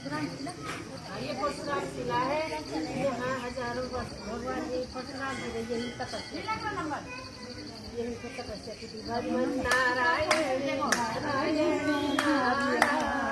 ये परशुराम शिला है। यहाँ हजारों वर्ष भगवान जी परशुराम जी ने यही तपस्या की थी। भगवान नारायण नारायण नारायण